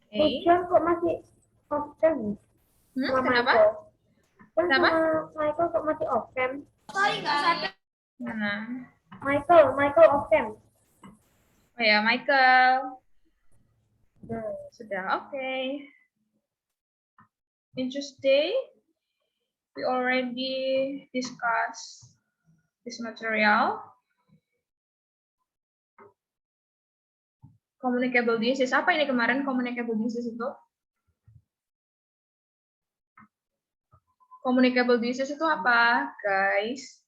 Okay. Hujan kok masih off-cam sama Kenapa? Michael? Kan Kenapa? sama Michael kok masih off-cam? Nah, Michael off-cam. oh ya, Michael. Nah, Sudah, oke. In Tuesday, we already discussed this material. Communicable disease. Apa ini kemarin communicable disease itu? Communicable disease itu apa, guys?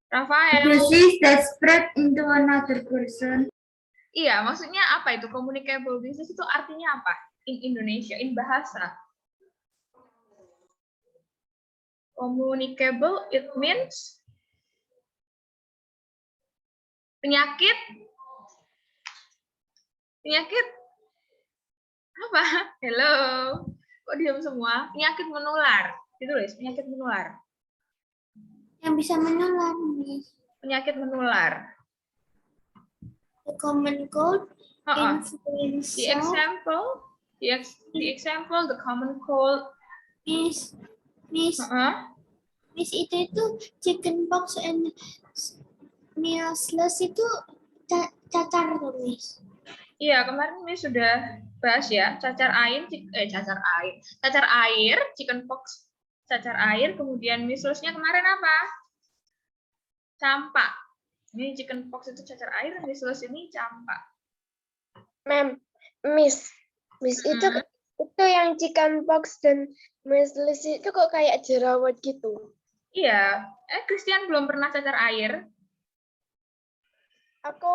Rafael. Disease that spread into another person. Iya, maksudnya apa itu? Communicable disease itu artinya apa? In Indonesia, in bahasa. Communicable, it means penyakit. Penyakit apa? Hello. Kok diam semua? Penyakit menular. Ditulis, penyakit menular. Yang bisa menular, Miss. Penyakit menular. The common cold, The influenza, example, the common cold. Miss, Miss itu chickenpox and measles itu cacar tuh, Miss. Iya, kemarin Miss sudah bahas ya, cacar air, chickenpox, cacar air, kemudian measlesnya kemarin apa? Campak. Ini chickenpox itu cacar air, measles ini campak. Miss itu yang chickenpox dan measles itu kok kayak jerawat gitu. Iya, Christian belum pernah cacar air. Aku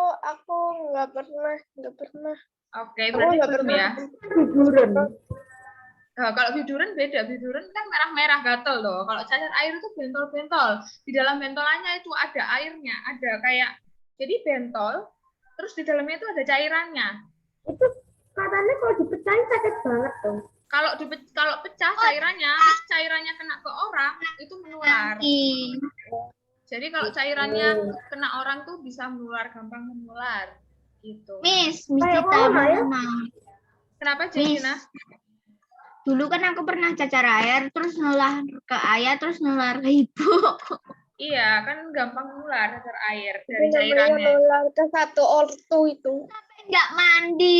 nggak pernah. Oke, berarti belum ya. Biduran. Nah, kalau biduran beda, biduran kan merah-merah gatel loh. Kalau cacar air itu bentol-bentol. Di dalam bentolannya itu ada airnya, ada kayak jadi bentol, terus di dalamnya itu ada cairannya. Itu katanya kalau dipecahin sakit banget tuh. Kalau pecah cairannya, terus cairannya kena ke orang, itu menular. Jadi kalau cairannya kena orang tuh bisa menular, gampang menular. Gitu. Miss Kayak corona ya? Kenapa, Jelina? Dulu kan aku pernah cacar air, terus nular ke ayah, terus nular ke ibu. Iya, kan gampang menular cacar air dari cairannya. Menular ke satu ortu itu. Nggak mandi.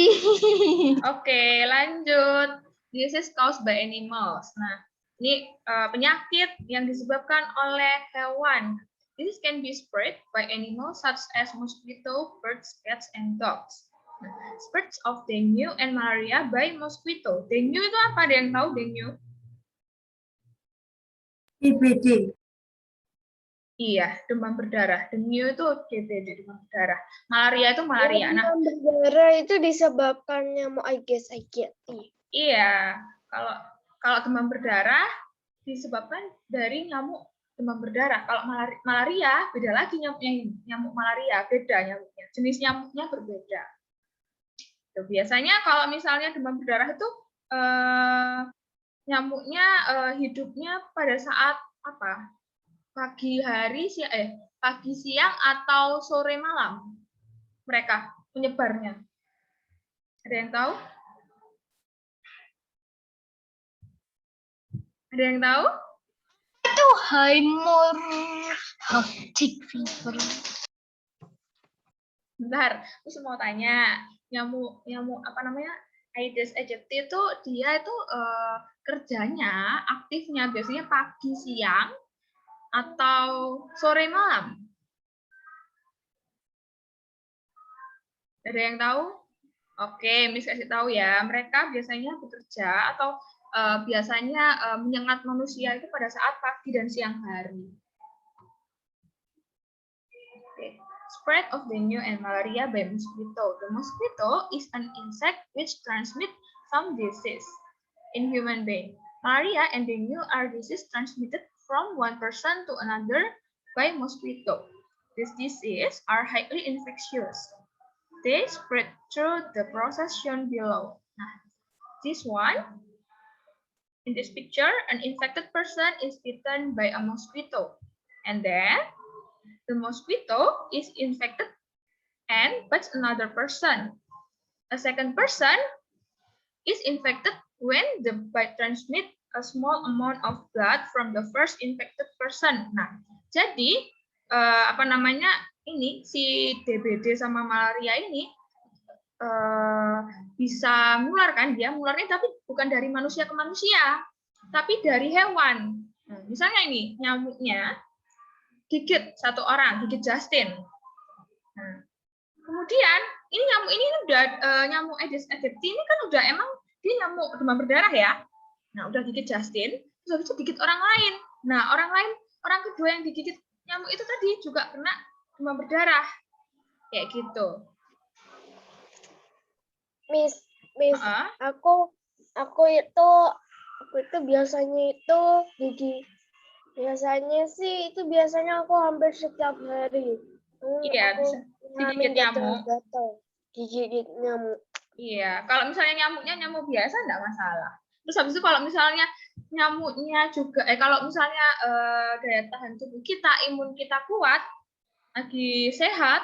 Oke, lanjut. This is caused by animals. Nah, ini penyakit yang disebabkan oleh hewan. This can be spread by animals such as mosquito, birds, cats, and dogs. Spreads of dengue and malaria by mosquito. Dengue itu apa? Ada yang tahu dengue? DBD. Iya, demam berdarah. Dengue itu DBD, demam berdarah. Malaria itu malaria. Nah, Demam berdarah itu disebabkan nyamuk Aedes aegypti. iya, kalau demam berdarah disebabkan dari nyamuk demam berdarah. Kalau malaria beda lagi nyamuk malaria, beda nyamuknya. Jenis nyamuknya berbeda. Biasanya kalau misalnya demam berdarah itu nyamuknya hidupnya pada saat apa? Pagi siang atau sore malam. Mereka menyebarnya. Ada yang tahu? Ada yang tahu? Itu hemorrhagic fever. Bentar, aku mau tanya, nyamuk apa namanya? Aedes aegypti itu dia itu kerjanya aktifnya biasanya pagi siang atau sore malam? Ada yang tahu? Oke, Miss kasih tahu ya. Mereka biasanya bekerja atau biasanya menyengat manusia itu pada saat pagi dan siang hari. Okay. Spread of dengue and malaria by mosquito. The mosquito is an insect which transmits some disease in human being. Malaria and dengue are diseases transmitted from one person to another by mosquito. These diseases are highly infectious. They spread through the process shown below. Nah, this one, in this picture, an infected person is bitten by a mosquito. And then, the mosquito is infected and bites another person. A second person is infected when the bite transmit a small amount of blood from the first infected person. Nah, jadi apa namanya ini si DBD sama malaria ini bisa menular kan, dia menularnya tapi bukan dari manusia ke manusia, tapi dari hewan. Nah, misalnya ini nyamuknya gigit satu orang, gigit Justin. Nah, kemudian ini nyamuk ini udah nyamuk Aedes aegypti ini kan udah emang dia nyamuk demam berdarah ya. Nah, udah gigit Justin, terus habis itu gigit orang lain. Nah, orang kedua yang digigit nyamuk itu tadi juga kena demam berdarah. Kayak gitu. Miss, aku itu biasanya itu biasanya sih itu biasanya aku hampir setiap hari. Iya, bisa digigit nyamuk. Digigit nyamuk. Iya, kalau misalnya nyamuknya nyamuk biasa enggak masalah. Terus habis itu kalau misalnya nyamuknya juga kalau misalnya daya tahan tubuh kita, imun kita kuat, lagi sehat,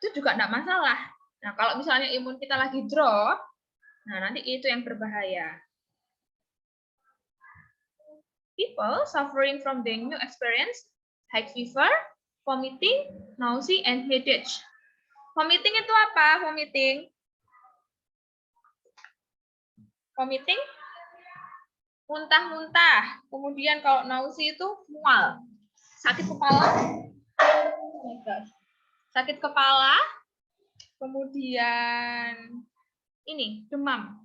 itu juga enggak masalah. Nah, kalau misalnya imun kita lagi drop, nah nanti itu yang berbahaya. People suffering from dengue experience high fever, vomiting, nausea, and headache. Vomiting itu apa? Vomiting, muntah-muntah. Kemudian kalau nausea itu mual. Sakit kepala. Kemudian ini demam.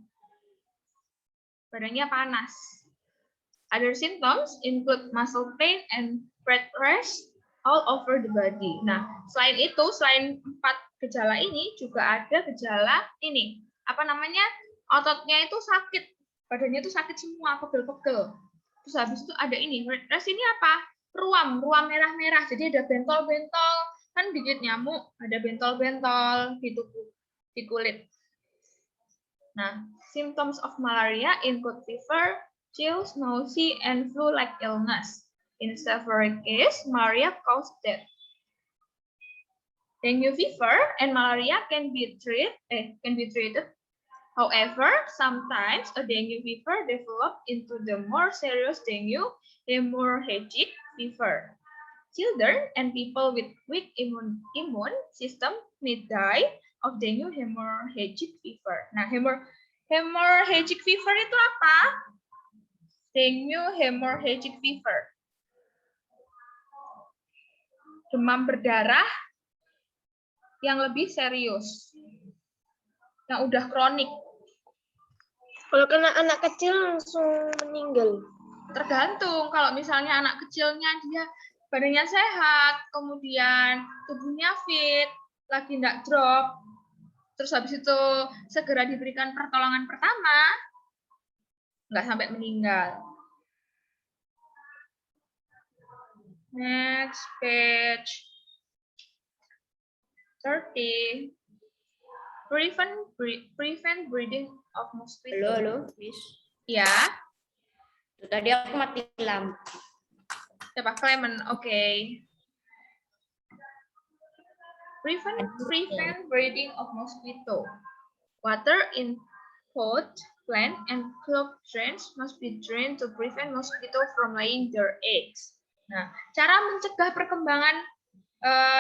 Badannya panas. Other symptoms include muscle pain and red rash all over the body. Nah, selain 4 gejala ini juga ada gejala ini. Apa namanya? Ototnya itu sakit. Badannya itu sakit semua, pegel-pegel. Terus habis itu ada ini. Red rash ini apa? Ruam merah-merah. Jadi ada bentol-bentol. Kan gigit nyamuk, ada bentol-bentol di tubuh, di kulit. Nah, symptoms of malaria include fever, chills, nausea, and flu-like illness. In severe cases, malaria causes death. Dengue fever and malaria can be treated. However, sometimes a dengue fever develops into the more serious dengue hemorrhagic fever. Children and people with weak immune system may die of dengue hemorrhagic fever. Nah, hemorrhagic fever itu apa? Dengue hemorrhagic fever. Demam berdarah yang lebih serius. Yang udah kronik. Kalau kena anak kecil langsung meninggal. Tergantung. Kalau misalnya anak kecilnya dia badannya sehat, kemudian tubuhnya fit, lagi nggak drop, terus habis itu segera diberikan pertolongan pertama, nggak sampai meninggal. Next page 30. Prevent breeding of mosquito. Halo, Miss. Ya. Tuh, tadi aku mati lampu. Siapa? Clement. Oke. Prevent breeding of mosquito. Water in pot, plant, and clog drains must be drained to prevent mosquito from laying their eggs. Nah, cara mencegah perkembangan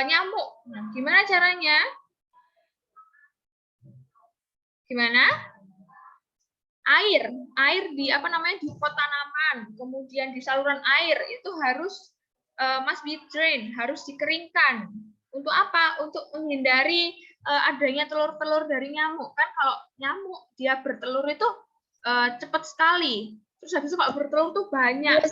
nyamuk. Nah, gimana caranya? Gimana? Air di di pot tanaman, kemudian di saluran air itu harus must be drained, harus dikeringkan. Untuk apa? Untuk menghindari adanya telur-telur dari nyamuk. Kan kalau nyamuk dia bertelur itu cepat sekali. Terus habis itu kalau bertelur tuh banyak.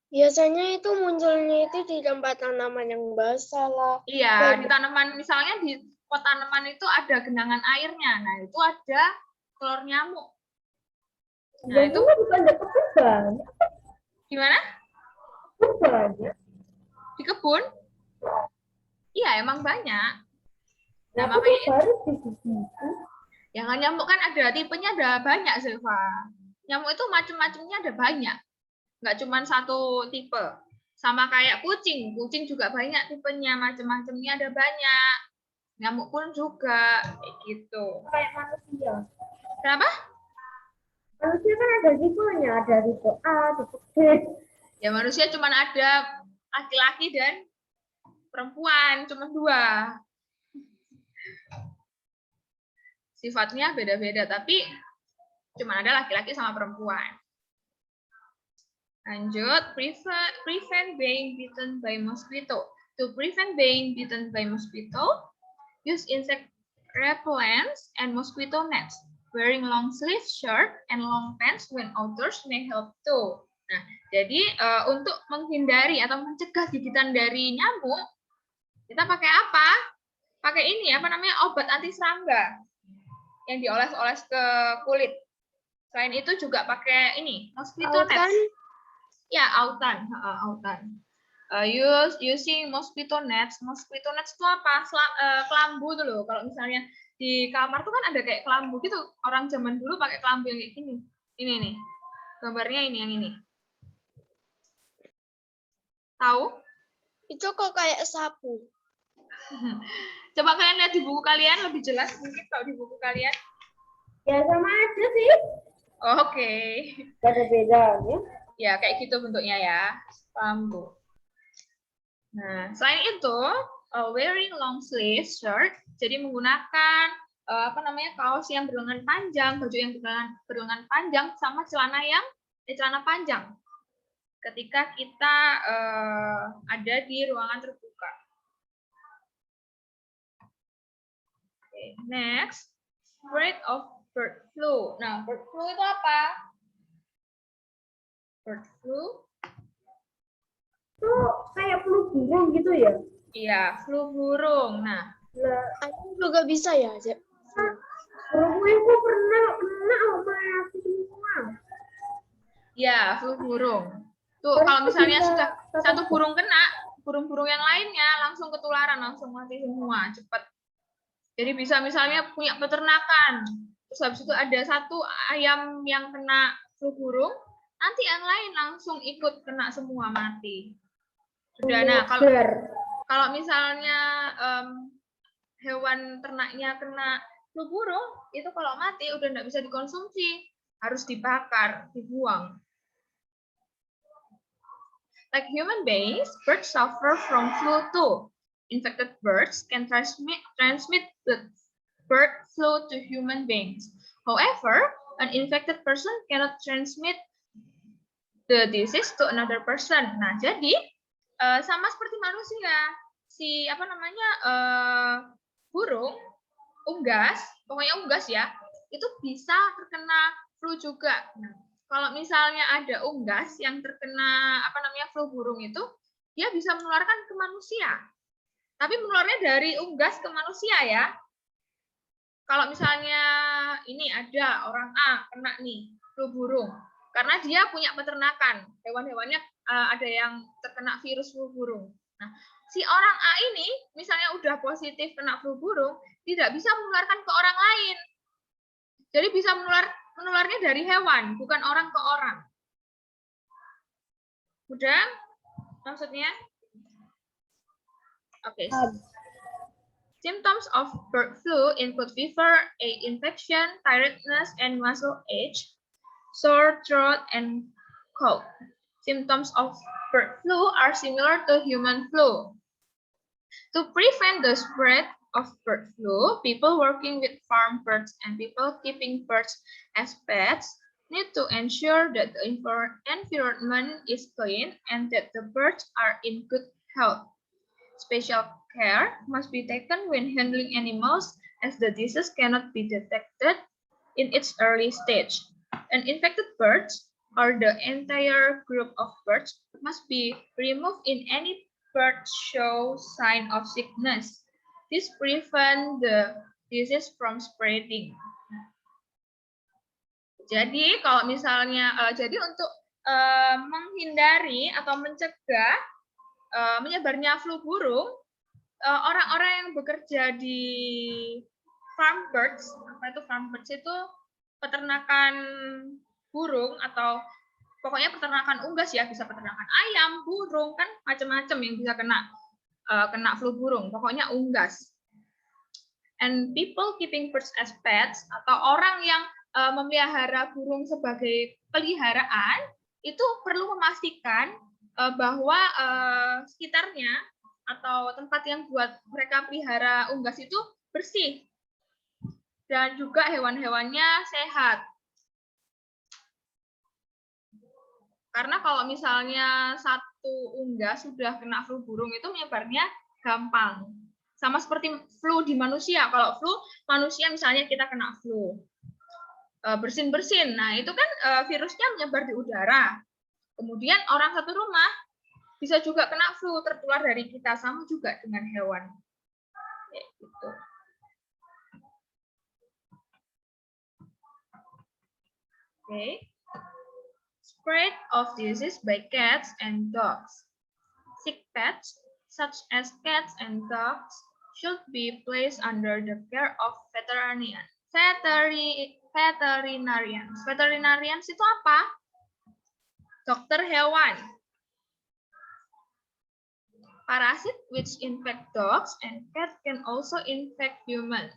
Biasanya itu munculnya itu di tempat tanaman yang basah lah. Iya, di tanaman misalnya di pot tanaman itu ada genangan airnya. Nah, itu ada telur nyamuk. Nah, itu bukan di kebun banyak. Gimana? Banyak. Di kebun? Iya, emang banyak. Nah, Aku makanya baru di situ. jangan nyamuk kan ada tipenya, ada banyak, Silva. Nyamuk itu macam-macamnya ada banyak. Nggak cuma satu tipe. Sama kayak kucing. Kucing juga banyak tipenya, macam-macamnya ada banyak. Nyamuk pun juga kayak gitu. Kayak manusia. Kenapa? Manusia kan ada tipenya, ada tipe A, tipe B. Ya manusia cuma ada laki-laki dan perempuan, cuma 2. Sifatnya beda-beda, tapi cuma ada laki-laki sama perempuan. Lanjut, prevent being bitten by mosquito. To prevent being bitten by mosquito, use insect repellents and mosquito nets. Wearing long sleeve shirt and long pants when outdoors may help too. Nah, jadi untuk menghindari atau mencegah gigitan dari nyamuk, kita pakai apa? Pakai ini apa namanya, obat anti serangga yang dioles-oles ke kulit. Selain itu juga pakai ini mosquito nets. Ya, autan, autan. Using mosquito nets. Mosquito nets itu apa? Kelambu tuh loh. Kalau misalnya di kamar tuh kan ada kayak kelambu gitu. Orang zaman dulu pakai kelambu yang kayak gini. Ini nih. Gambarnya ini yang ini. Tahu? Itu kok kayak sapu. Coba kalian lihat di buku kalian lebih jelas mungkin kalau di buku kalian. Ya sama aja sih. Oke. Gak ada bedanya. Ya kayak gitu bentuknya ya. Kelambu. Nah, selain itu, wearing long sleeve shirt, jadi menggunakan apa namanya, kaos yang berlengan panjang, baju yang berlengan panjang, sama celana yang celana panjang. Ketika kita ada di ruangan terbuka. Okay, next, spread of bird flu. Nah, bird flu itu apa? Bird flu Itu kayak flu burung gitu ya? iya, flu burung. Nah, Aku juga bisa ya, Cek. Burung itu pernah kena sama aku semua. ya flu burung. Tuh kalau misalnya sudah satu burung kena, burung-burung yang lainnya langsung ketularan, langsung mati semua, cepat. Jadi bisa misalnya punya peternakan, terus habis itu ada satu ayam yang kena flu burung, nanti yang lain langsung ikut kena semua, mati. Sudah. Nah, kalau misalnya hewan ternaknya kena flu burung, itu kalau mati udah nggak bisa dikonsumsi, harus dibakar, dibuang. Like human beings, birds suffer from flu too. Infected birds can transmit the bird flu to human beings. However, an infected person cannot transmit the disease to another person. Nah, jadi sama seperti manusia, si apa namanya burung, unggas, pokoknya unggas ya, itu bisa terkena flu juga. Nah, kalau misalnya ada unggas yang terkena apa namanya flu burung itu, dia bisa menularkan ke manusia. Tapi menularnya dari unggas ke manusia ya. Kalau misalnya ini ada orang A kena nih flu burung, karena dia punya peternakan, hewan-hewannya ada yang terkena virus flu burung. Nah, si orang A ini misalnya udah positif kena flu burung, tidak bisa menularkan ke orang lain. Jadi bisa menularnya dari hewan, bukan orang ke orang. Udah? Maksudnya? Oke. Symptoms of bird flu include fever, egg infection, tiredness, and muscle ache, sore throat, and cough. Symptoms of bird flu are similar to human flu. To prevent the spread of bird flu, people working with farm birds and people keeping birds as pets need to ensure that the environment is clean and that the birds are in good health. Special care must be taken when handling animals as the disease cannot be detected in its early stage. An infected bird or the entire group of birds must be removed in any bird show sign of sickness. This prevents the disease from spreading. Jadi kalau misalnya jadi untuk menghindari atau mencegah menyebarnya flu burung, orang-orang yang bekerja di farm birds, apa itu farm birds itu peternakan burung atau pokoknya peternakan unggas ya, bisa peternakan ayam, burung, kan macam-macam yang bisa kena flu burung, pokoknya unggas. And people keeping birds as pets atau orang yang memelihara burung sebagai peliharaan, itu perlu memastikan bahwa sekitarnya atau tempat yang buat mereka pelihara unggas itu bersih dan juga hewan-hewannya sehat. Karena kalau misalnya satu unggas sudah kena flu burung itu menyebarnya gampang. Sama seperti flu di manusia. Kalau flu manusia misalnya kita kena flu bersin-bersin. Nah, itu kan virusnya menyebar di udara. Kemudian orang satu rumah bisa juga kena flu tertular dari kita, sama juga dengan hewan. Kayak gitu. Okay. Spread of disease by cats and dogs. Sick pets, such as cats and dogs, should be placed under the care of veterinarians. Veterinarians itu apa? Dokter hewan. Parasit which infect dogs and cats can also infect humans.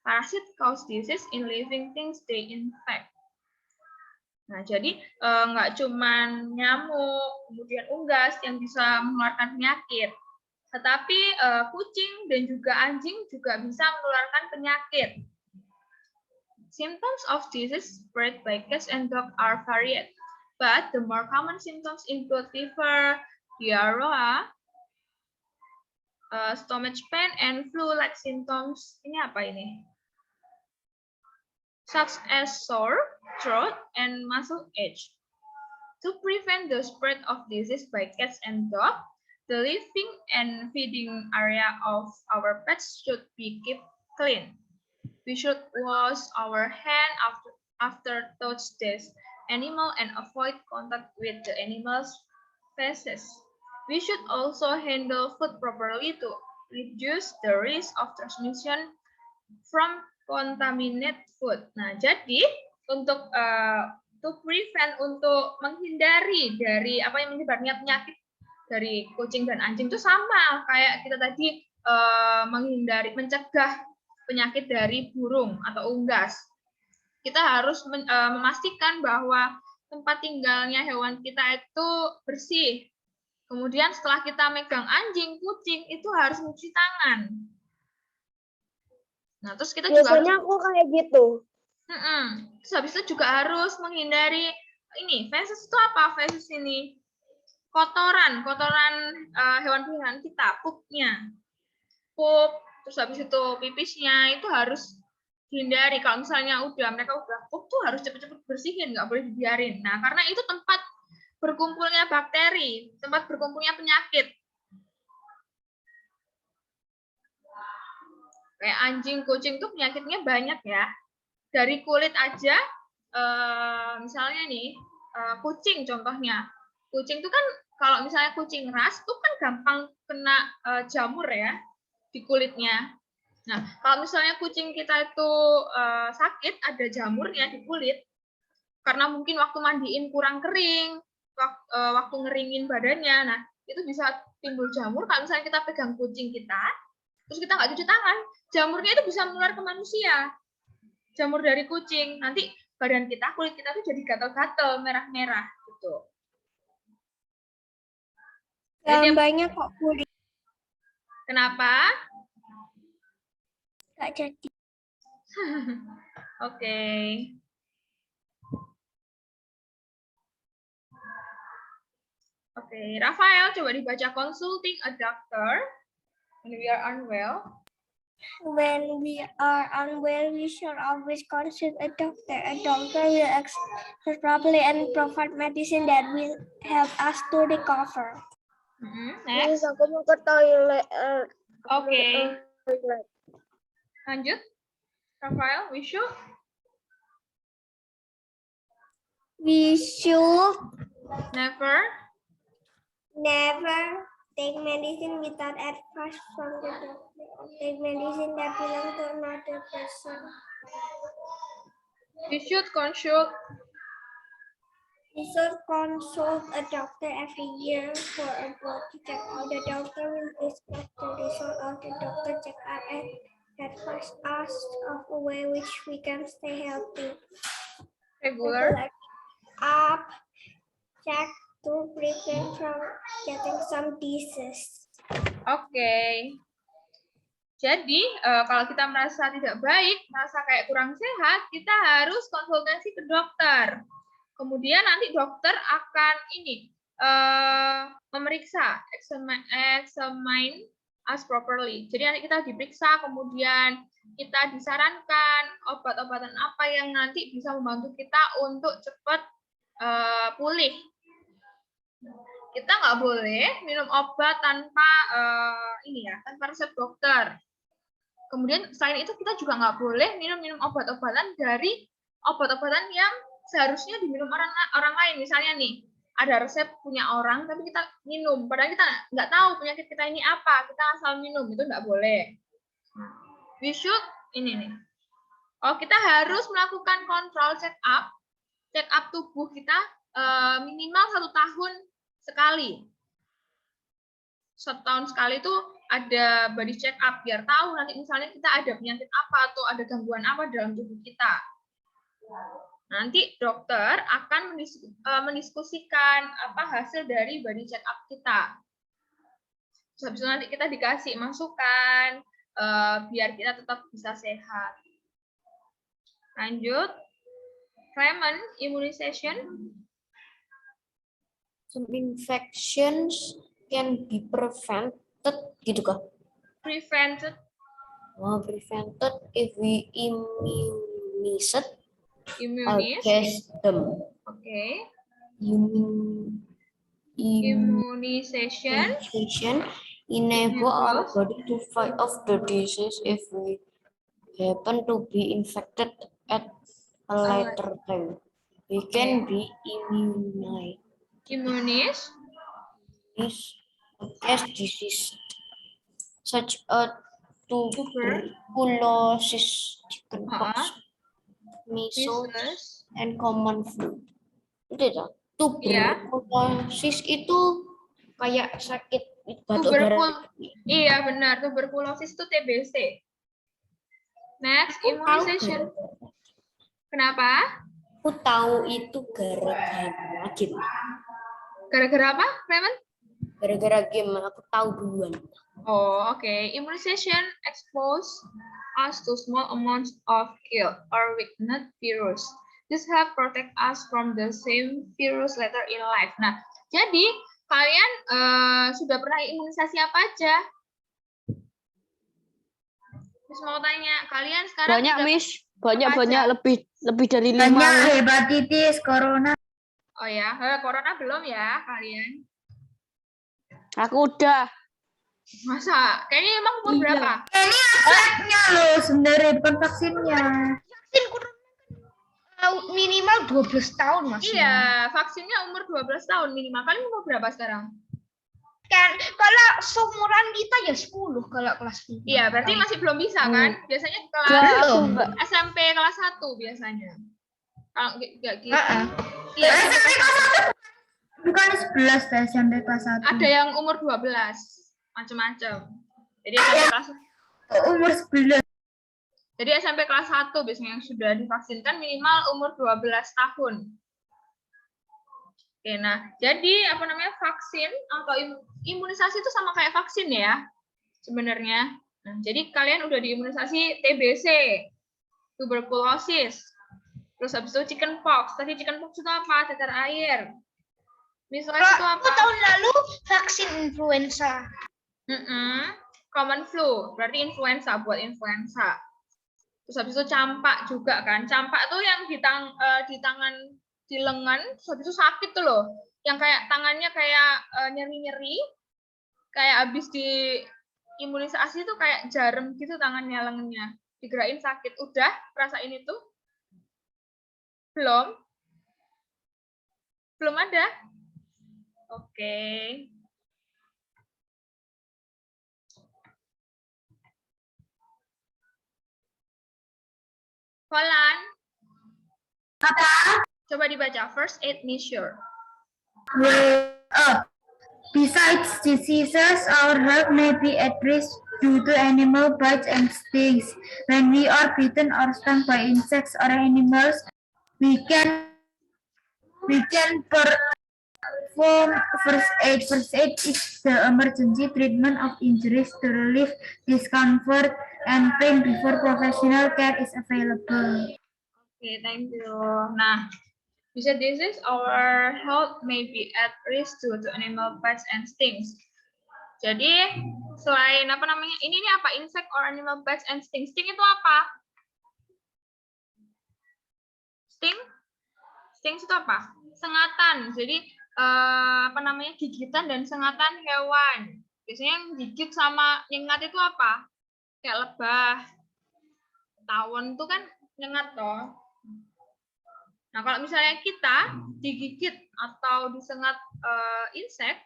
Parasit cause disease in living things they infect. Nah, jadi nggak cuma nyamuk, kemudian unggas yang bisa menularkan penyakit, tetapi kucing dan juga anjing juga bisa menularkan penyakit. Symptoms of disease spread by cats and dogs are varied, but the more common symptoms include fever, diarrhea, stomach pain, and flu-like symptoms. Ini apa ini? Such as sore throat and muscle ache. To prevent the spread of disease by cats and dogs, the living and feeding area of our pets should be kept clean. We should wash our hands after touch this animal and avoid contact with the animal's feces. We should also handle food properly to reduce the risk of transmission from contaminated food. Nah, jadi untuk to prevent, untuk menghindari dari apa yang menyebabkan penyakit dari kucing dan anjing itu sama kayak kita tadi menghindari, mencegah penyakit dari burung atau unggas. Kita harus memastikan bahwa tempat tinggalnya hewan kita itu bersih. Kemudian setelah kita megang anjing, kucing itu harus mencuci tangan. Nah, terus kita biasanya juga aku kayak gitu. Terus habis itu juga harus menghindari ini, feces itu apa? Feces ini kotoran hewan peliharaan kita, pupnya. Pup, terus habis itu pipisnya itu harus dihindari. Kalau misalnya mereka udah pup tuh harus cepet-cepet bersihin, nggak boleh dibiarin. Nah, karena itu tempat berkumpulnya bakteri, tempat berkumpulnya penyakit. Kayak anjing, kucing tuh penyakitnya banyak ya. Dari kulit aja, misalnya nih, kucing contohnya. Kucing tuh kan kalau misalnya kucing ras tuh kan gampang kena jamur ya di kulitnya. Nah, kalau misalnya kucing kita itu sakit, ada jamurnya di kulit, karena mungkin waktu mandiin kurang kering, waktu ngeringin badannya, nah itu bisa timbul jamur. Kalau misalnya kita pegang kucing kita, terus kita nggak cuci tangan, jamurnya itu bisa menular ke manusia. Jamur dari kucing, nanti badan kita, kulit kita tuh jadi gatal-gatal, merah-merah gitu. Gambarnya kok kulit. Kenapa? Nggak jadi. Oke. Oke, Rafael, coba dibaca consulting a doctor when we are unwell. When we are unwell, we should always consult a doctor. A doctor will examine properly and provide medicine that will help us to recover. Next. Aku mau ke toilet. Oke. Lanjut. Rafael, we should never take medicine without advice from the doctor. Take medicine that belongs to another person. We should consult a doctor every year for a blood checkup. The doctor will discuss the result of the doctor checkup and advise us of a way which we can stay healthy. Regular. Up, check to prevent from getting some disease. Oke. Jadi, kalau kita merasa tidak baik, merasa kayak kurang sehat, kita harus konsultasi ke dokter. Kemudian nanti dokter akan memeriksa, examine us properly. Jadi nanti kita diperiksa, kemudian kita disarankan obat-obatan apa yang nanti bisa membantu kita untuk cepat pulih. Kita nggak boleh minum obat tanpa tanpa resep dokter. Kemudian selain itu kita juga nggak boleh minum obat-obatan dari obat-obatan yang seharusnya diminum orang lain. Misalnya nih, ada resep punya orang tapi kita minum, padahal kita nggak tahu penyakit kita ini apa, kita asal minum, itu nggak boleh. We should kita harus melakukan kontrol check up tubuh kita minimal 1 tahun sekali. 1 tahun sekali itu ada body check up biar tahu nanti misalnya kita ada penyakit apa atau ada gangguan apa dalam tubuh kita. Nanti dokter akan mendiskusikan apa hasil dari body check up kita. Terus habis itu nanti kita dikasih masukan biar kita tetap bisa sehat. Lanjut. Clement, immunization. Some infections can be prevented, gitu kah? Prevented. Prevented if we immunize Immunize. against them. Oke. Immunization enable our body to fight off the disease if we happen to be infected at a later time. We can be immunized Immunize. against disease such as tuberculosis, chickenpox, measles, Measles. and common flu. Tidak, tuberculosis itu kayak sakit batuk darah. Iya benar, tuberkulosis itu TBC. Next, immunization. Kenapa? Aku tahu itu gara-gara game. Gara-gara apa, Clement? Gara-gara game, aku tahu duluan. Oh, oke. Immunization expose us to small amounts of killed or weakened virus. This help protect us from the same virus later in life. Nah, jadi kalian sudah pernah imunisasi apa aja? Miss mau tanya, kalian sekarang Banyak, sudah Miss. apa Banyak aja? lebih dari 5. Banyak hepatitis, corona. Oh ya, corona belum ya kalian? Aku udah. Masa? Kayaknya emang umur Iya. berapa? Ini efeknya loh sebenarnya, bukan vaksinnya. Vaksin corona kan minimal 12 tahun Mas. Iya, vaksinnya umur 12 tahun minimal. Kalian umur berapa sekarang? Kan kalau seumuran kita ya 10 kalau kelas 5. Iya, berarti masih belum bisa kan? Biasanya kelas Enggak, aku enggak. SMP kelas 1 biasanya. Kalau enggak gitu. Iya. SMP kelas 1 bukan 11 SMP kelas 1. Ada yang umur 12, macam-macam. Jadi Umur 11. Jadi SMP kelas 1 biasanya yang sudah divaksinkan minimal umur 12 tahun. Oke, nah, jadi vaksin atau imunisasi itu sama kayak vaksin ya, sebenarnya. Nah, jadi kalian udah diimunisasi TBC, tuberkulosis, terus habis itu chickenpox. Tadi chickenpox itu apa? Cacar air. Misalnya itu apa? Tahun lalu vaksin influenza. Common flu, berarti influenza, buat influenza. Terus habis itu campak juga kan. Campak tuh yang di tangan, di lengan, terus habis itu sakit tuh loh. Yang kayak tangannya kayak nyeri-nyeri, kayak habis di imunisasi tuh kayak jarum gitu tangannya, lengannya. Digerakin sakit. Udah rasain itu? Belum? Belum ada? Oke. Falan. Coba dibaca. First aid measure. Besides diseases, our health may be at risk due to animal bites and stings. When we are bitten or stung by insects or animals, We can perform first aid. First aid is the emergency treatment of injuries to relieve discomfort and pain before professional care is available. Okay, thank you. Nah, bisa disease our health may be at risk due to animal bites and stings. Jadi selain apa namanya, ini nih apa, insect or animal bites and stings. Sting itu apa? Sting? Stings itu apa? Sengatan. Jadi apa namanya, gigitan dan sengatan hewan. Biasanya yang gigit sama nyengat itu apa? Kayak lebah, tawon itu kan nyengat toh. Nah, kalau misalnya kita digigit atau disengat insek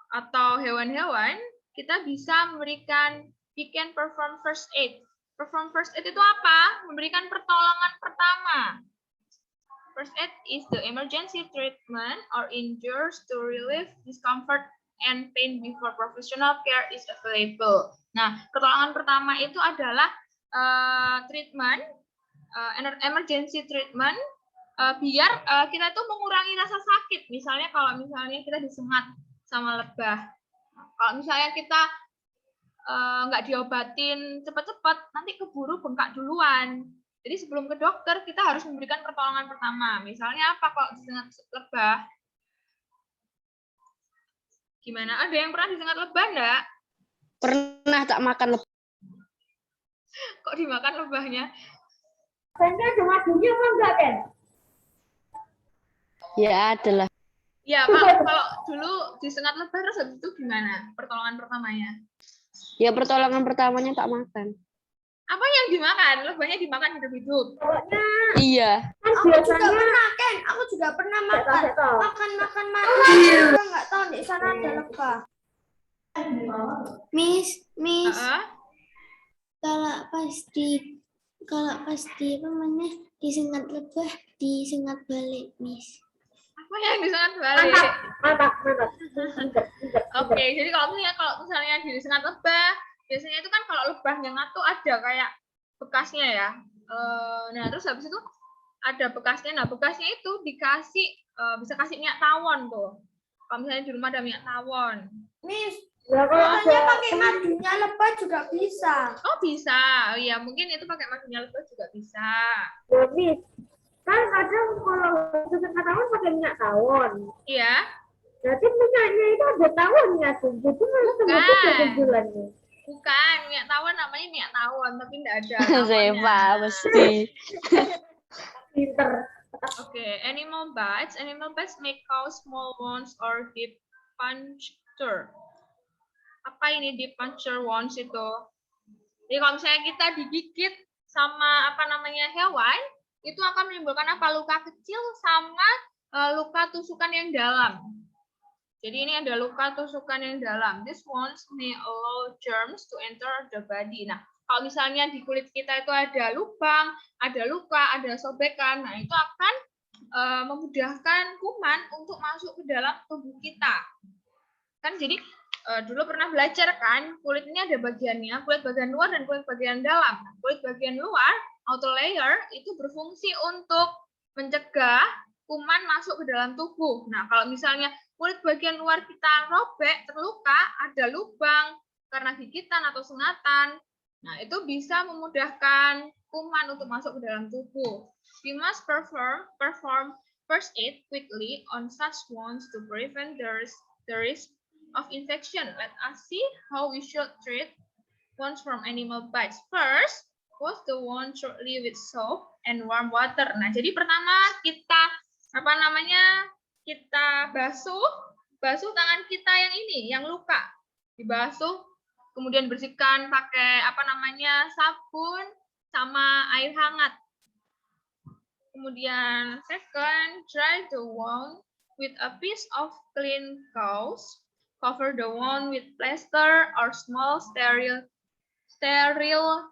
atau hewan-hewan, kita bisa memberikan, we can perform first aid. Perform first aid itu apa? Memberikan pertolongan pertama. First aid is the emergency treatment or injuries to relieve discomfort and pain before professional care is available. Nah, pertolongan pertama itu adalah treatment, emergency treatment, biar kita tuh mengurangi rasa sakit. Misalnya kalau misalnya kita disengat sama lebah, kalau misalnya kita nggak diobatin cepat-cepat, nanti keburu bengkak duluan. Jadi sebelum ke dokter, kita harus memberikan pertolongan pertama. Misalnya apa kalau disengat lebah? Gimana? Ada yang pernah disengat lebah enggak? Pernah tak makan lebah. Kok dimakan lebahnya? Ya adalah. Ya, Pak, kalau dulu disengat lebah terus habis itu gimana pertolongan pertamanya? Ya pertolongan pertamanya tak makan. Apa yang dimakan? Lebahnya dimakan hidup-hidup. Iya. Aku juga pernah, Ken. Aku juga pernah makan. Makan. Aku nggak tahu di sana ada lebah. Miss, kalau pas di apa namanya disengat lebah, disengat balik, Miss. Apa yang disengat balik? Mantap. Oke, jadi kalau misalnya disengat lebah, biasanya itu kan kalau lebah nyengat tuh ada kayak bekasnya ya. Nah, terus habis itu ada bekasnya. Nah, bekasnya itu dikasih, bisa kasih minyak tawon tuh. Kalau misalnya di rumah ada minyak tawon. Miss, Ya, katanya pakai madunya lebah juga bisa. Oh, bisa. Oh, iya, mungkin itu pakai madunya lebah juga bisa. Miss, kan kadang kalau sesengat tawon pakai minyak tawon. Iya. Berarti minyaknya itu ada tawonnya tuh. Jadi malah sama bulannya. Bukan, minyak tawon namanya minyak tawon, tapi enggak ada Zepa tawonnya. mesti. Pinter. Oke, animal bites. Animal bites may cause small wounds or deep puncture. Apa ini deep puncture wounds itu? Jadi kalau misalnya kita digigit sama apa namanya hewan, itu akan menimbulkan apa? Luka kecil sama luka tusukan yang dalam. Jadi ini ada luka tusukan yang dalam. These wounds may allow germs to enter the body. Nah, kalau misalnya di kulit kita itu ada lubang, ada luka, ada sobekan, nah itu akan memudahkan kuman untuk masuk ke dalam tubuh kita. Kan jadi dulu pernah belajar kan, kulit ini ada bagiannya, kulit bagian luar dan kulit bagian dalam. Nah, kulit bagian luar, outer layer, itu berfungsi untuk mencegah kuman masuk ke dalam tubuh. Nah, kalau misalnya kulit bagian luar kita robek, terluka, ada lubang karena gigitan atau sengatan, nah itu bisa memudahkan kuman untuk masuk ke dalam tubuh. We must perform first aid quickly on such wounds to prevent the risk of infection. Let us see how we should treat wounds from animal bites. First, wash the wound shortly with soap and warm water. Nah, jadi pertama kita kita basuh tangan kita yang ini, yang luka, dibasuh, kemudian bersihkan pakai sabun sama air hangat. Kemudian second, dry the wound with a piece of clean gauze. Cover the wound with plaster or small sterile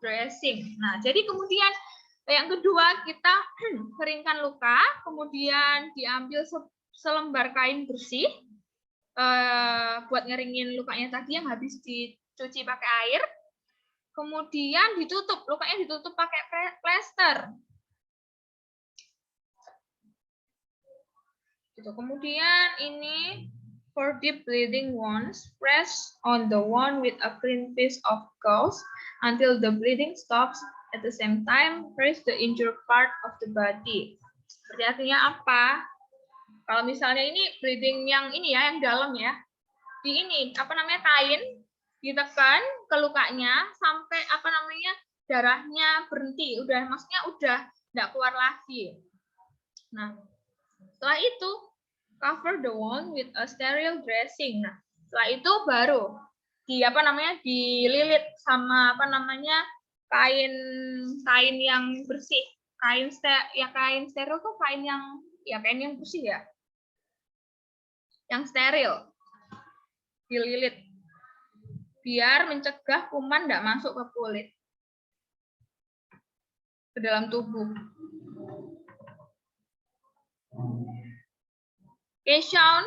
dressing. Nah, jadi kemudian yang kedua kita keringkan luka, kemudian diambil selembar kain bersih buat ngeringin lukanya tadi yang habis dicuci pakai air. Kemudian ditutup, lukanya ditutup pakai plester. Gitu. Kemudian ini for deep bleeding wounds, press on the wound with a clean piece of gauze until the bleeding stops. At the same time, press the injured part of the body. Berarti artinya apa? Kalau misalnya ini bleeding yang ini ya, yang dalam ya, di ini apa namanya kain ditekan ke lukanya sampai apa namanya darahnya berhenti, udah maksudnya udah nggak keluar lagi. Nah, setelah itu cover the wound with a sterile dressing. Nah, setelah itu baru di apa namanya dililit sama apa namanya kain yang bersih. Kain steril tuh kain yang bersih ya. Yang steril. Dililit. Biar mencegah kuman nggak masuk ke kulit. Ke dalam tubuh. Okay, Sean.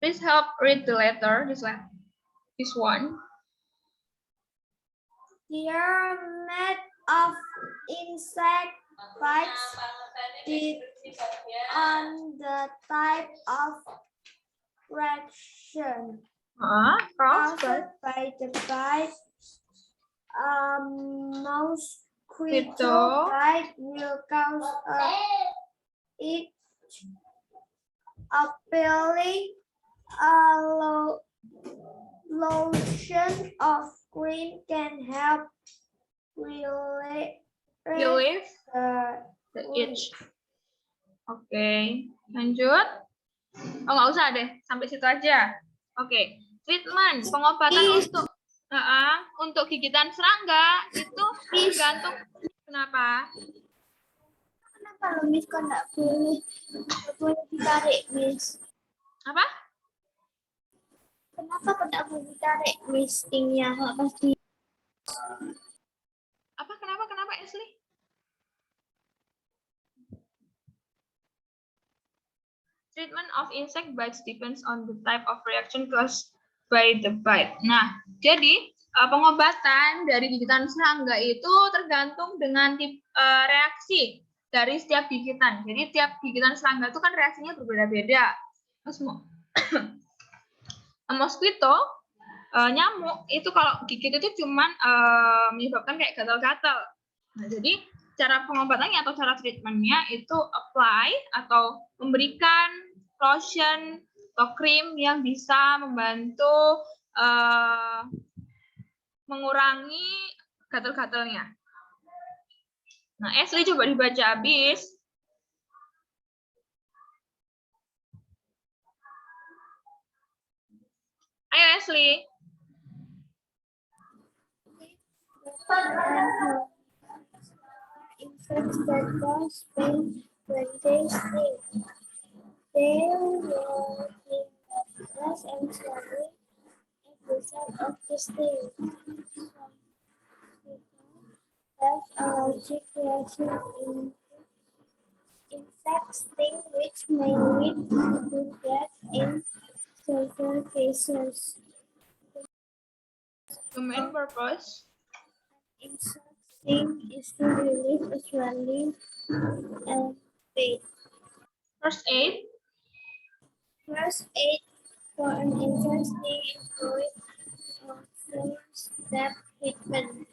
Please help read the letter. This one. They are made of insect bites on the type of reaction caused by the bite. Mosquito bite will cause a itch. Appealing lotion of cream can help relieve The itch. Oke, lanjut. Oh, nggak usah deh, sampai situ aja. Oke, treatment, pengobatan untuk gigitan serangga itu tergantung. Kenapa? Kalau Miss kok nggak boleh ditarik, Miss? Apa? Kenapa kok nggak boleh ditarik, Miss? Stingnya kok pasti. Apa? Kenapa, Ashley? Treatment of insect bites depends on the type of reaction caused by the bite. Nah, jadi pengobatan dari gigitan serangga itu tergantung dengan tip reaksi dari setiap gigitan. Jadi tiap gigitan serangga itu kan reaksinya berbeda-beda. Mosquito, nyamuk itu kalau gigit itu cuman menyebabkan kayak gatal-gatal. Nah, jadi cara pengobatannya atau cara treatmentnya itu apply atau memberikan lotion atau krim yang bisa membantu mengurangi gatal-gatalnya. Nah, Ashley coba dibaca habis. Ayo, Ashley. Insects that cause pain when they sting. They will be less and swelling as a result of the sting. Have allergic reaction in insect sting, which may lead to death in several cases. The main purpose. Insect sting is to relieve a swelling and pain. First aid. First aid for an insect sting includes four-step treatment.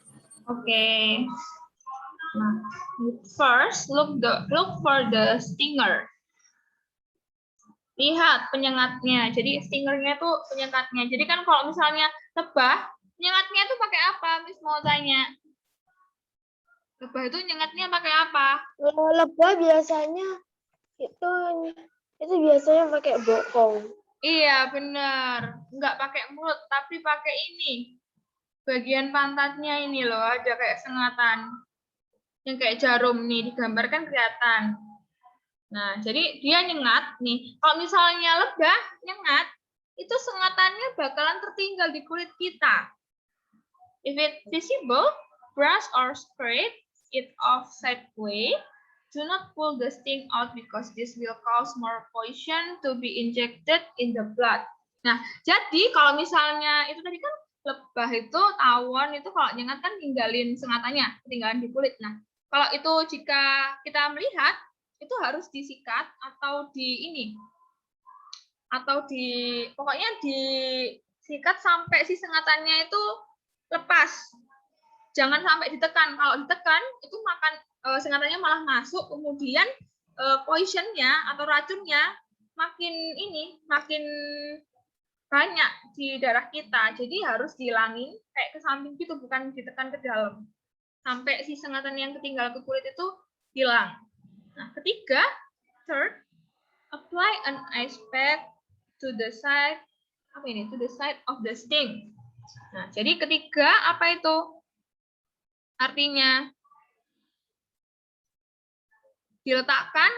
Okay. Nah, first look for the stinger. Lihat penyengatnya. Jadi stingernya tuh penyengatnya. Jadi kan kalau misalnya lebah, penyengatnya tuh pakai apa? Miss mau tanya. Lebah itu nyengatnya pakai apa? Kalau lebah biasanya itu biasanya pakai bokong. Iya, benar. Nggak pakai mulut, tapi pakai ini. Bagian pantatnya ini loh, ada kayak sengatan. Yang kayak jarum nih, digambarkan kelihatan. Nah, jadi dia nyengat nih. Kalau misalnya lebah nyengat, itu sengatannya bakalan tertinggal di kulit kita. If it visible, brush or scrape it off sideway. Do not pull the sting out because this will cause more poison to be injected in the blood. Nah, jadi kalau misalnya itu tadi kan lebah itu tawon itu kalau nyengat kan tinggalin sengatannya, ketinggalan di kulit. Nah, Kalau itu jika kita melihat itu harus disikat atau pokoknya disikat sampai si sengatannya itu lepas. Jangan sampai ditekan. Kalau ditekan itu sengatannya malah masuk, kemudian poisonnya atau racunnya makin banyak di darah kita. Jadi harus dihilangin kayak ke samping gitu, bukan ditekan ke dalam. Sampai si sengatan yang ketinggal ke kulit itu hilang. Nah, ketiga, third, apply an ice pack to the side of the sting. Nah, jadi ketiga apa itu? Artinya diletakkan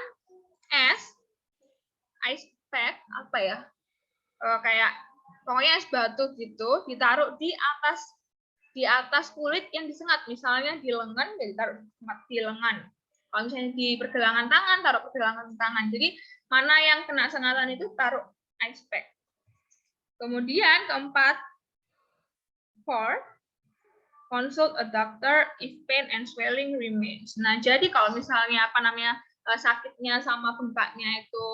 ice pack kayak pokoknya es batu gitu, ditaruh di atas kulit yang disengat, misalnya di lengan, ya ditaruh di lengan. Kalau misalnya di pergelangan tangan, taruh pergelangan tangan. Jadi mana yang kena sengatan itu taruh ice pack. Kemudian keempat, fourth, consult a doctor if pain and swelling remains. Nah, jadi kalau misalnya sakitnya sama bengkaknya itu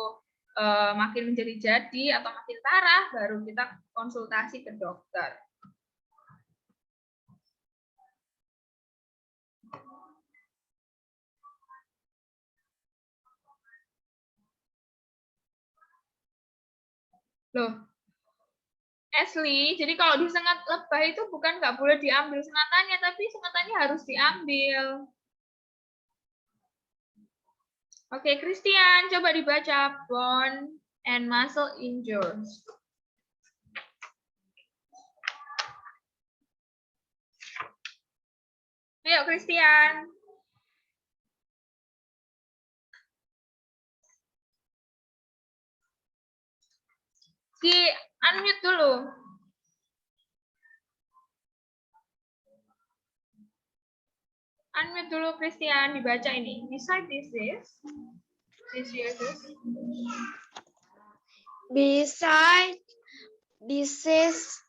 makin menjadi-jadi atau makin parah, baru kita konsultasi ke dokter. Loh, Ashley, jadi kalau disengat lebah itu bukan nggak boleh diambil sengatannya, tapi sengatannya harus diambil. Oke, Christian, coba dibaca bone and muscle injuries. Ayo, Christian. Di unmute dulu. Unmute dulu, Christian, dibaca ini. Beside disease. Besides disease,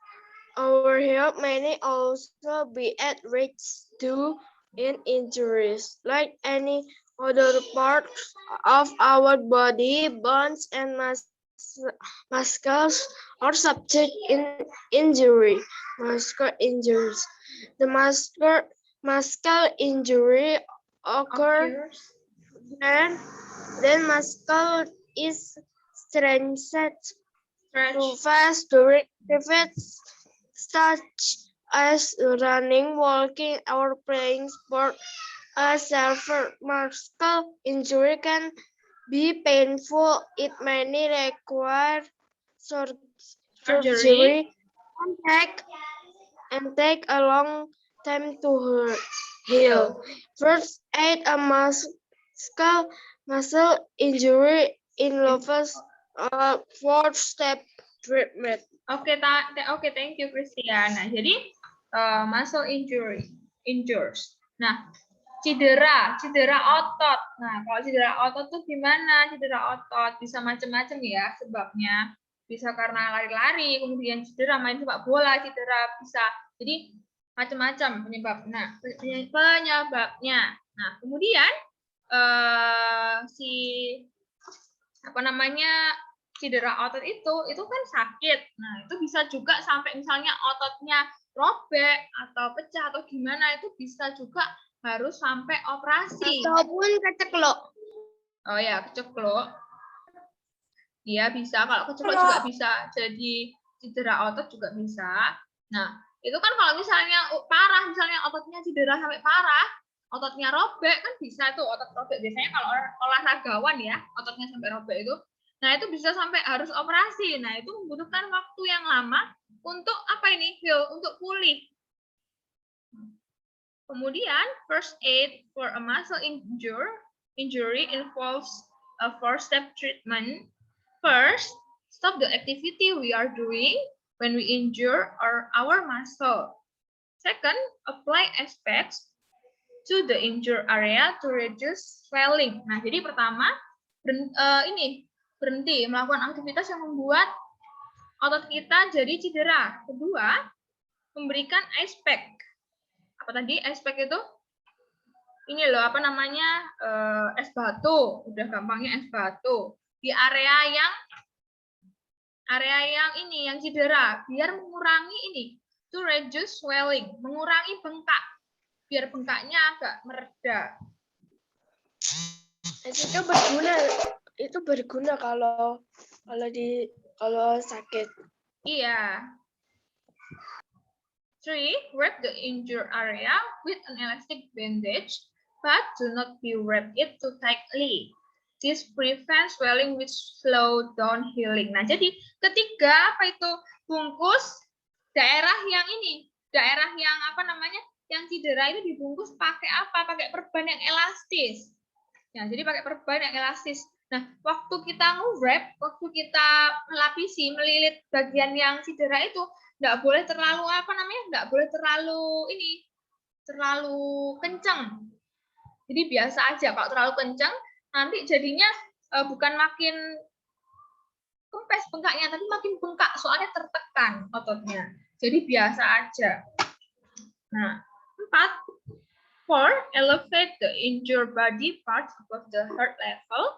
our health may also be at risk due in injuries, like any other parts of our body, bones and muscles are subject in injury. Muscle injuries. The muscle injury occurs then muscle is strengthened too fast during activities such as running, walking, or playing sport. A severe muscle injury can be painful. It may require surgery and take a long time to heal. First aid a muscle injury involves a four-step treatment. Oke, thank you, Christian. Nah, jadi muscle injuries. Nah, cedera otot. Nah, kalau cedera otot tuh gimana? Cedera otot bisa macam-macam ya sebabnya. Bisa karena lari-lari, kemudian cedera main sepak bola, cedera bisa. Jadi macam-macam penyebabnya. Nah, kemudian cedera otot itu kan sakit. Nah, itu bisa juga sampai misalnya ototnya robek atau pecah atau gimana, itu bisa juga harus sampai operasi. Ataupun kecekluk. Oh ya, kecekluk. Iya bisa, kalau kecekluk juga bisa jadi cedera otot juga bisa. Nah, itu kan kalau misalnya parah, misalnya ototnya cedera sampai parah, ototnya robek, kan bisa tuh otot robek. Biasanya kalau olahragawan ya, ototnya sampai robek itu. Nah, itu bisa sampai harus operasi. Nah, itu membutuhkan waktu yang lama untuk heal, untuk pulih. Kemudian, first aid for a muscle injury involves a four-step treatment. First, stop the activity we are doing when we injure our muscle. Second, apply ice packs to the injured area to reduce swelling. Nah, jadi pertama, berhenti melakukan aktivitas yang membuat otot kita jadi cedera. Kedua, memberikan ice pack. Apa tadi ice pack itu? ini loh apa namanya es batu, udah gampangnya es batu di area yang ini yang cedera biar mengurangi ini to reduce swelling, mengurangi bengkak biar bengkaknya agak mereda. Itu berguna kalau sakit. Iya. 3. Wrap the injured area with an elastic bandage, but do not be wrap it too tightly. This prevents swelling which slow down healing. Nah, jadi ketiga apa itu? Bungkus daerah yang apa namanya? Yang cedera itu dibungkus pakai apa? Pakai perban yang elastis. Ya, jadi pakai perban yang elastis. Nah, waktu kita nge-wrap, waktu kita melapisi, melilit bagian yang cedera itu, nggak boleh terlalu nggak boleh terlalu kencang. Jadi biasa aja. Kalau terlalu kencang, nanti jadinya bukan makin kempes bengkaknya, tapi makin bengkak, soalnya tertekan ototnya. Jadi biasa aja. Nah, 4. Elevate the injured body parts above the heart level,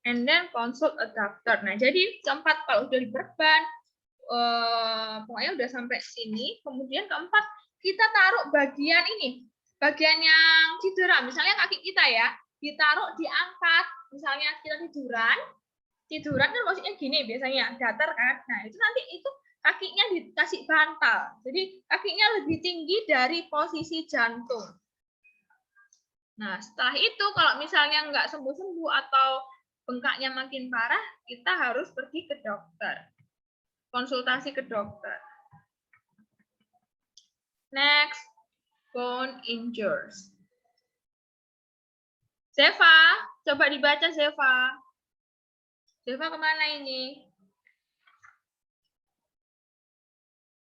and then consult a doctor. Nah, jadi keempat, kalau udah diperban, pokoknya udah sampai sini. Kemudian keempat, kita taruh bagian bagian yang cedera, misalnya kaki kita ya, ditaruh, diangkat. Misalnya kita tiduran kan maksudnya gini biasanya, datar kan. Nah, itu nanti itu kakinya dikasih bantal. Jadi kakinya lebih tinggi dari posisi jantung. Nah, setelah itu kalau misalnya nggak sembuh-sembuh atau bengkaknya makin parah, kita harus pergi ke dokter. Konsultasi ke dokter. Next, bone injuries. Zeva, coba dibaca Zeva. Zeva kemana ini?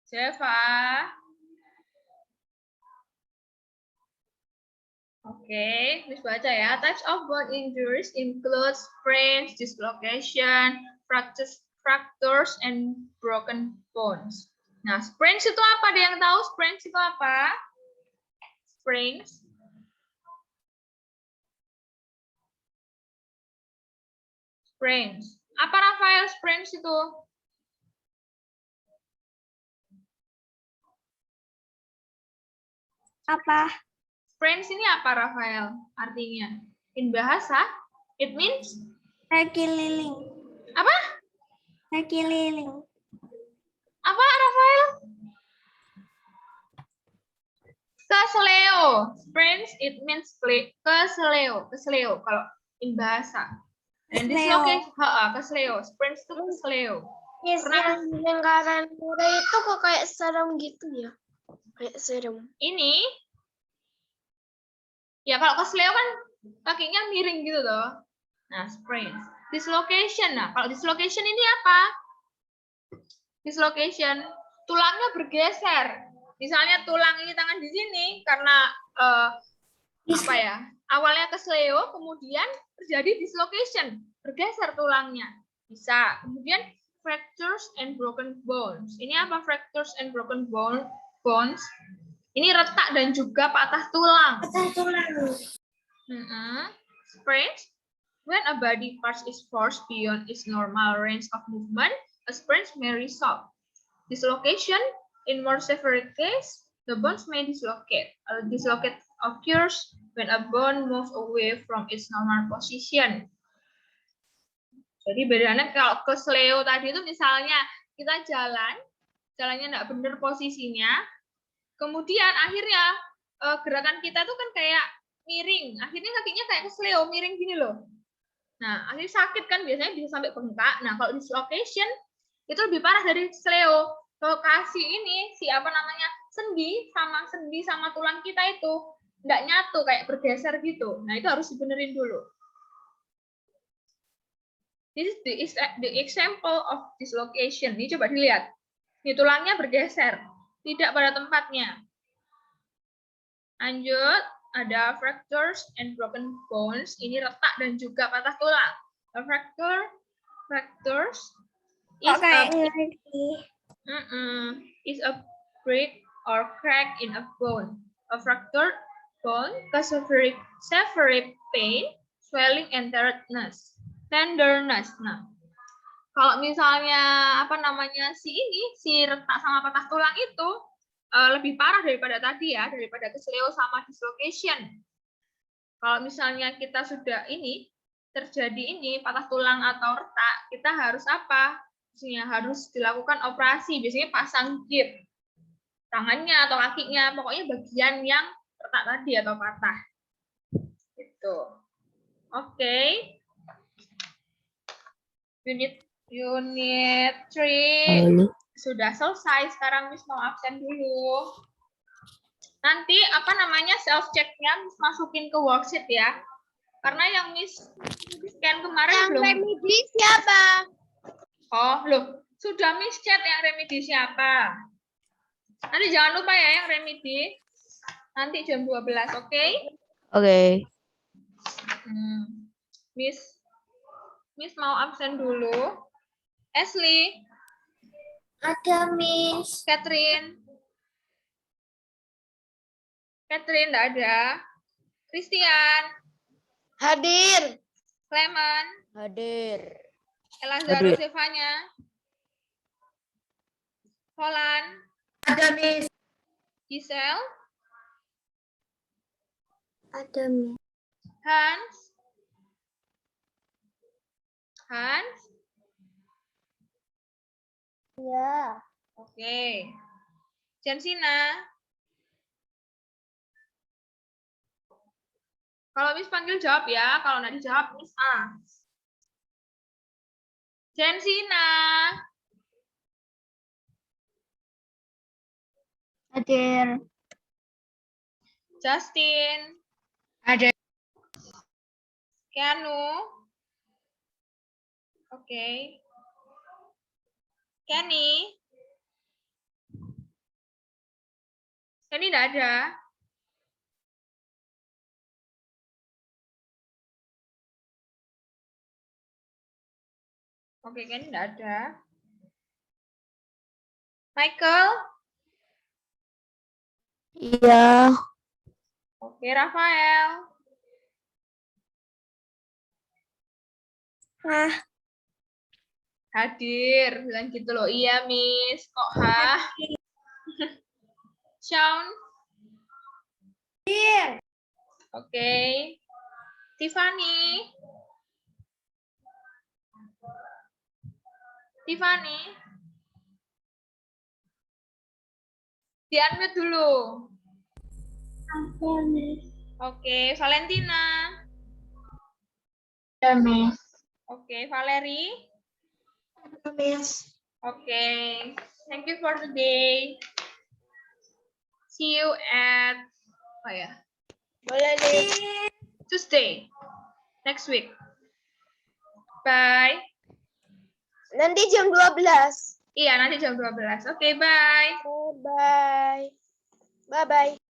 Zeva. Oke, Miss baca ya. Types of bone injuries include sprains, dislocation, fractures, and broken bones. Nah, sprains itu apa? Ada yang tahu sprains itu apa? Sprains. Sprains. Apa Rafael sprains itu? Apa? Sprains ini apa Rafael? Artinya? In bahasa, it means? Kaki liling. Apa? Kaki liling. Apa Rafael? Kesleo. Sprains, it means kesleo. Kesleo kalau in bahasa. And dislocate, kesleo. Sprains itu kesleo. Yes, yang lingkaran murai itu kok kayak serem gitu ya? Kayak serem. Ini, ya kalau kesleo kan kakinya miring gitu loh. Nah, sprains. Dislocation. Nah, kalau dislocation ini apa? Dislocation, tulangnya bergeser. Misalnya tulang ini tangan di sini karena apa ya? Awalnya kesleo, kemudian terjadi dislocation, bergeser tulangnya. Bisa. Kemudian fractures and broken bones. Ini apa fractures and broken bones? Ini retak dan juga patah tulang. Patah tulang. Sprains. When a body part is forced beyond its normal range of movement, a sprain may result. Dislocation. In more severe case, the bones may dislocate. A dislocate occurs when a bone moves away from its normal position. Jadi bedanya kalau kesleo tadi itu misalnya kita jalannya nggak benar posisinya, kemudian akhirnya gerakan kita tuh kan kayak miring, akhirnya kakinya kayak kesleo, miring gini loh. Nah, akhirnya sakit kan, biasanya bisa sampai bengkak. Nah, kalau dislocation itu lebih parah dari kesleo. Lokasi ini sendi sama tulang kita itu nggak nyatu, kayak bergeser gitu. Nah, itu harus dibenerin dulu. This is the example of dislocation. Ini coba dilihat. Ini tulangnya bergeser, tidak pada tempatnya. Lanjut, ada fractures and broken bones. Ini retak dan juga patah tulang. A fractures is a break or crack in a bone. A fracture bone cause severe pain, swelling, and tenderness. Nah, kalau misalnya si retak sama patah tulang itu lebih parah daripada tadi ya, daripada kesleo sama dislocation. Kalau misalnya kita sudah terjadi patah tulang atau retak, kita harus apa? Biasanya harus dilakukan operasi, biasanya pasang gip tangannya atau kakinya, pokoknya bagian yang retak tadi atau patah. Gitu. Oke. Unit 3 sudah selesai. Sekarang Miss mau absen dulu. Nanti self check-nya Miss masukin ke worksheet ya. Karena yang Miss scan kemarin Yang belum. remedi siapa? Oh, loh. Sudah Miss chat yang remedi siapa? Nanti jangan lupa ya yang remedi. Nanti jam 12, oke? Oke. Miss mau absen dulu. Ashley, Ada, Miss. Catherine enggak ada. Christian, Hadir. Clement, Hadir. Elazaro Stefania, Holland, Ada, Miss. Giselle, Ada, Miss. Hans, Ya. oke. Jensina. Kalau Miss panggil jawab ya, kalau nggak dijawab Miss A. Jensina, Hadir. Justin, Ada. Keanu, oke. Kenny nggak ada. Oke, Kenny nggak ada. Michael, Iya. oke. Rafael, hadir. Bilang gitu loh. Iya, Miss. Kok Sean, oke. Tiffany, di-unmute dulu. Oke, Valentina. Ada, Miss. Oke, Valerie. Ada, Miss. Oke, thank you for today. See you at Boleh nih. Tuesday next week. Bye. Nanti jam 12. Iya, nanti jam 12. Oke, bye. Bye. Bye-bye.